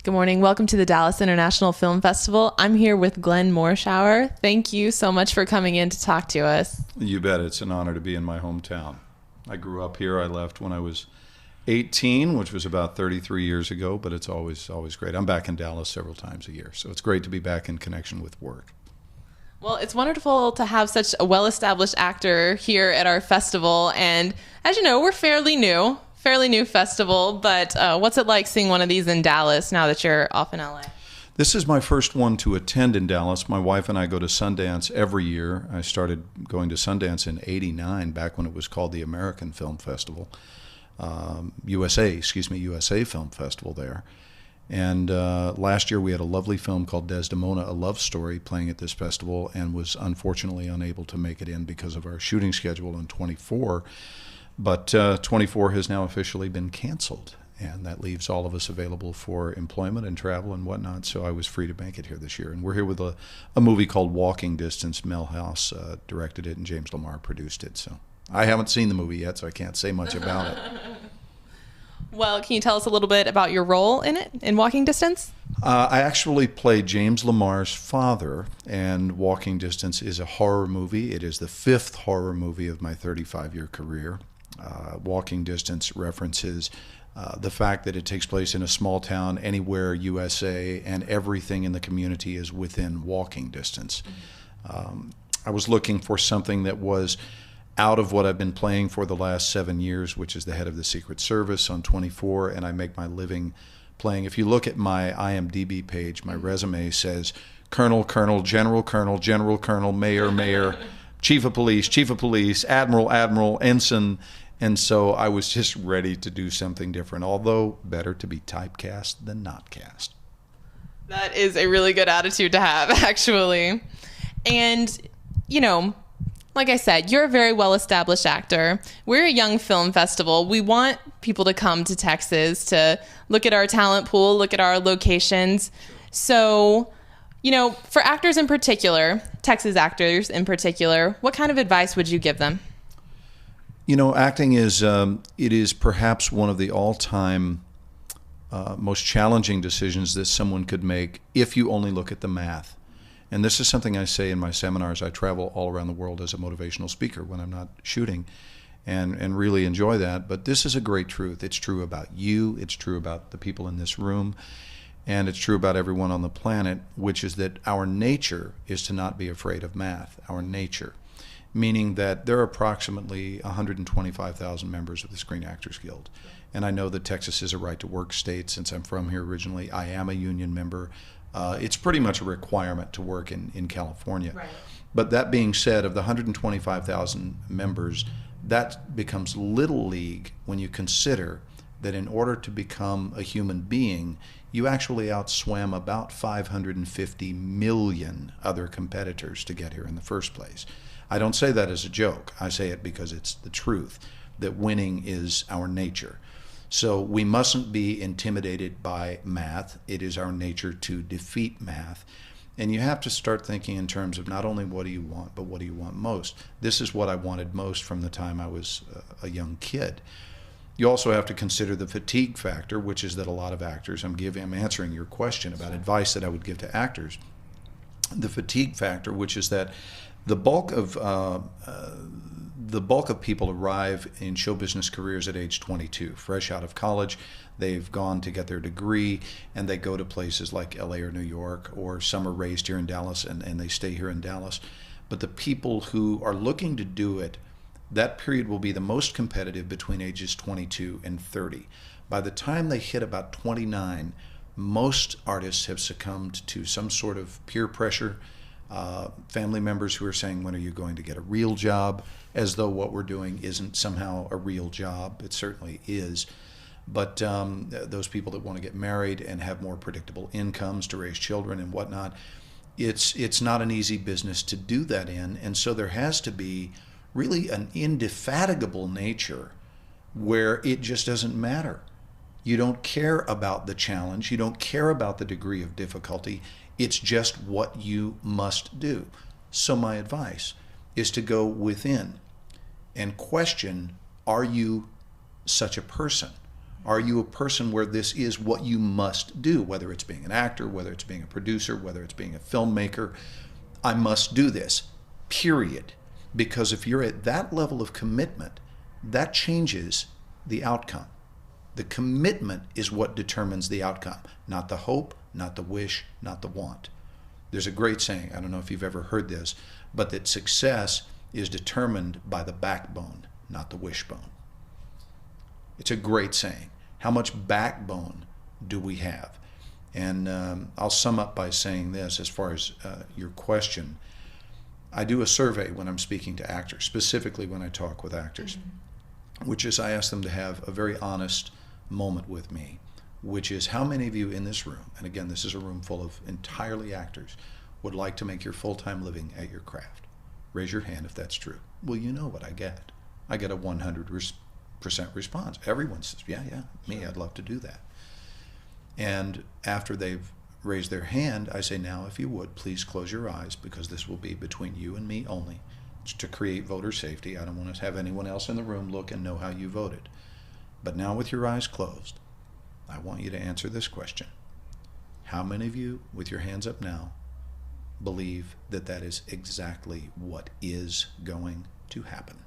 Good morning. Welcome to the Dallas International Film Festival. I'm here with Glenn Morshower. Thank you so much for coming in to talk to us. You bet. It's an honor to be in my hometown. I grew up here. I left when I was 18, which was about 33 years ago, but it's always great. I'm back in Dallas several times a year, so it's great to be back in connection with work. Well, it's wonderful to have such a well-established actor here at our festival, and as you know, we're fairly new festival, but what's it like seeing one of these in Dallas now that you're off in LA? This is my first one to attend in Dallas. My wife and I go to Sundance every year. I started going to Sundance in '89, back when it was called the American Film Festival. USA Film Festival there. And last year we had a lovely film called Desdemona, a love story, playing at this festival, and was unfortunately unable to make it in because of our shooting schedule in 24. But 24 has now officially been canceled, and that leaves all of us available for employment and travel and whatnot, so I was free to make it here this year. And we're here with a movie called Walking Distance. Mel House directed it, and James Lamar produced it. So I haven't seen the movie yet, so I can't say much about it. Well, can you tell us a little bit about your role in it, in Walking Distance? I actually played James Lamar's father, and Walking Distance is a horror movie. It is the 5th horror movie of my 35-year career. Walking Distance references the fact that it takes place in a small town anywhere USA, and everything in the community is within walking distance. I was looking for something that was out of what I've been playing for the last 7 years, which is the head of the Secret Service on 24, and I make my living playing. If you look at my IMDb page, my resume says Colonel, Colonel, General, Colonel, General, Colonel, Mayor, Mayor, Chief of Police, Admiral, Ensign, and so I was just ready to do something different, although better to be typecast than not cast. That is a really good attitude to have, actually. And, you know, like I said, you're a very well-established actor. We're a young film festival. We want people to come to Texas to look at our talent pool, look at our locations. So, you know, for actors in particular, Texas actors in particular, what kind of advice would you give them? You know, acting is, it is perhaps one of the all-time most challenging decisions that someone could make if you only look at the math. And this is something I say in my seminars. I travel all around the world as a motivational speaker when I'm not shooting, and really enjoy that. But this is a great truth. It's true about you. It's true about the people in this room. And it's true about everyone on the planet, which is that our nature is to not be afraid of math. Our nature. Meaning that there are approximately 125,000 members of the Screen Actors Guild. And I know that Texas is a right-to-work state. Since I'm from here originally, I am a union member. It's pretty much a requirement to work in California. Right. But that being said, of the 125,000 members, that becomes little league when you consider that in order to become a human being, you actually outswam about 550 million other competitors to get here in the first place. I don't say that as a joke. I say it because it's the truth, that winning is our nature. So we mustn't be intimidated by math. It is our nature to defeat math. And you have to start thinking in terms of not only what do you want, but what do you want most. This is what I wanted most from the time I was a young kid. You also have to consider the fatigue factor, which is that a lot of actors, I'm answering your question about advice that I would give to actors. The fatigue factor, which is that the bulk of people arrive in show business careers at age 22, fresh out of college. They've gone to get their degree, and they go to places like LA or New York, or some are raised here in Dallas and they stay here in Dallas. But the people who are looking to do it, that period will be the most competitive between ages 22 and 30. By the time they hit about 29, most artists have succumbed to some sort of peer pressure, family members who are saying, when are you going to get a real job? As though what we're doing isn't somehow a real job. It certainly is. But those people that want to get married and have more predictable incomes to raise children and whatnot, it's not an easy business to do that in. And so there has to be really an indefatigable nature where it just doesn't matter. You don't care about the challenge. You don't care about the degree of difficulty. It's just what you must do. So my advice is to go within and question, are you such a person? Are you a person where this is what you must do, whether it's being an actor, whether it's being a producer, whether it's being a filmmaker? I must do this, period. Because if you're at that level of commitment, that changes the outcome. The commitment is what determines the outcome, not the hope, not the wish, not the want. There's a great saying, I don't know if you've ever heard this, but that success is determined by the backbone, not the wishbone. It's a great saying. How much backbone do we have? And I'll sum up by saying this as far as your question. I do a survey when I'm speaking to actors, specifically when I talk with actors, which is I ask them to have a very honest moment with me, which is how many of you in this room, and again, this is a room full of entirely actors, would like to make your full-time living at your craft? Raise your hand if that's true. Well, you know what I get. I get a 100% response. Everyone says, yeah, me, I'd love to do that. And after they've raised their hand, I say, now, if you would, please close your eyes, because this will be between you and me only. It's to create voter safety. I don't want to have anyone else in the room look and know how you voted. But now, with your eyes closed, I want you to answer this question. How many of you, with your hands up now, believe that that is exactly what is going to happen?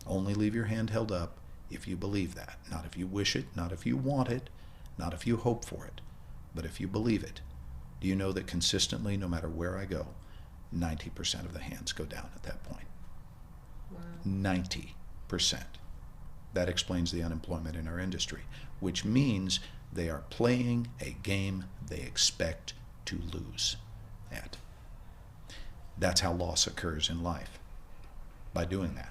Only leave your hand held up if you believe that. Not if you wish it, not if you want it, not if you hope for it, but if you believe it. Do you know that consistently, no matter where I go, 90% of the hands go down at that point? Wow. 90%. That explains the unemployment in our industry, which means they are playing a game they expect to lose at. That's how loss occurs in life, by doing that.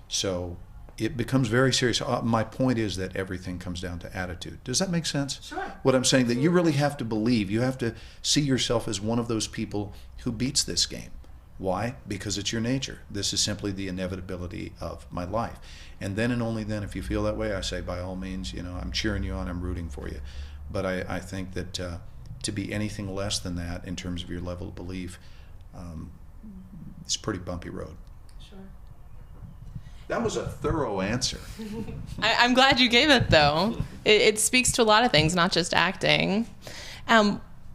So it becomes very serious. My point is that everything comes down to attitude. Does that make sense? Sure. What I'm saying, that you really have to believe. You have to see yourself as one of those people who beats this game. Why? Because it's your nature. This is simply the inevitability of my life. And then and only then, if you feel that way, I say, by all means, I'm cheering you on, I'm rooting for you. But I think that to be anything less than that in terms of your level of belief, it's a pretty bumpy road. Sure. That was a thorough answer. I'm glad you gave it, though. It speaks to a lot of things, not just acting.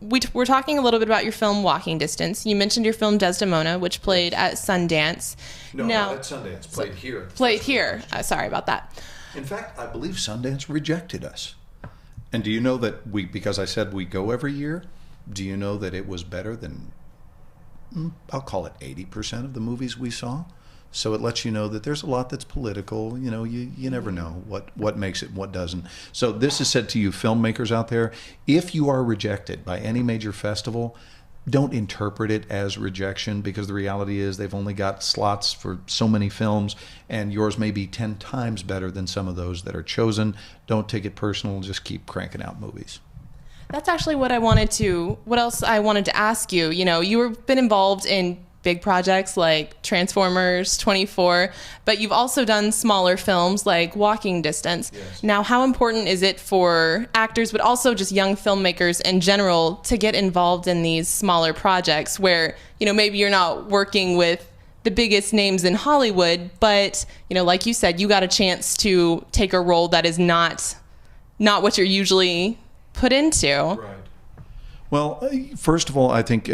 We're talking a little bit about your film Walking Distance. You mentioned your film Desdemona, which played at Sundance. No, not at Sundance. Played here. Played here. Sorry about that. In fact, I believe Sundance rejected us. And do you know that because I said we go every year, do you know that it was better than, I'll call it 80% of the movies we saw? So it lets you know that there's a lot that's political. You never know what makes it and what doesn't. So this is said to you filmmakers out there, if you are rejected by any major festival, don't interpret it as rejection, because the reality is they've only got slots for so many films, and yours may be 10 times better than some of those that are chosen. Don't take it personal. Just keep cranking out movies. That's actually what else I wanted to ask you. You've been involved in big projects like Transformers 24, but you've also done smaller films like Walking Distance. Yes. Now, how important is it for actors, but also just young filmmakers in general, to get involved in these smaller projects where, maybe you're not working with the biggest names in Hollywood, but, like you said, you got a chance to take a role that is not what you're usually put into. Right. Well, first of all, I think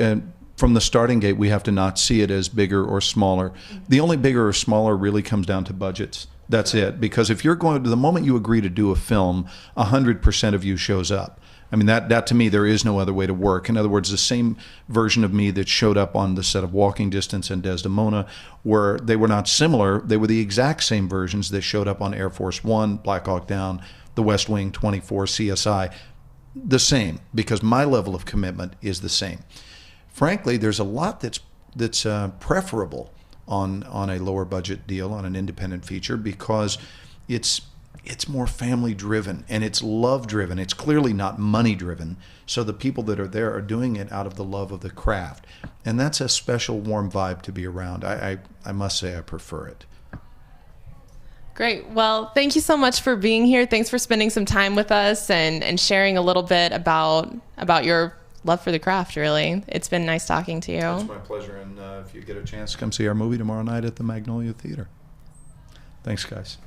from the starting gate, we have to not see it as bigger or smaller. The only bigger or smaller really comes down to budgets. That's it. Because if you're going to, the moment you agree to do a film, 100% of you shows up. I mean, that to me, there is no other way to work. In other words, the same version of me that showed up on the set of Walking Distance and Desdemona, where they were not similar, they were the exact same versions that showed up on Air Force One, Black Hawk Down, The West Wing, 24, CSI. The same, because my level of commitment is the same. Frankly, there's a lot that's preferable on a lower budget deal, on an independent feature, because it's more family driven and it's love driven. It's clearly not money driven. So the people that are there are doing it out of the love of the craft, and that's a special warm vibe to be around. I must say I prefer it. Great. Well, thank you so much for being here. Thanks for spending some time with us and sharing a little bit about your love for the craft, really. It's been nice talking to you. It's my pleasure. And if you get a chance, come see our movie tomorrow night at the Magnolia Theater. Thanks, guys.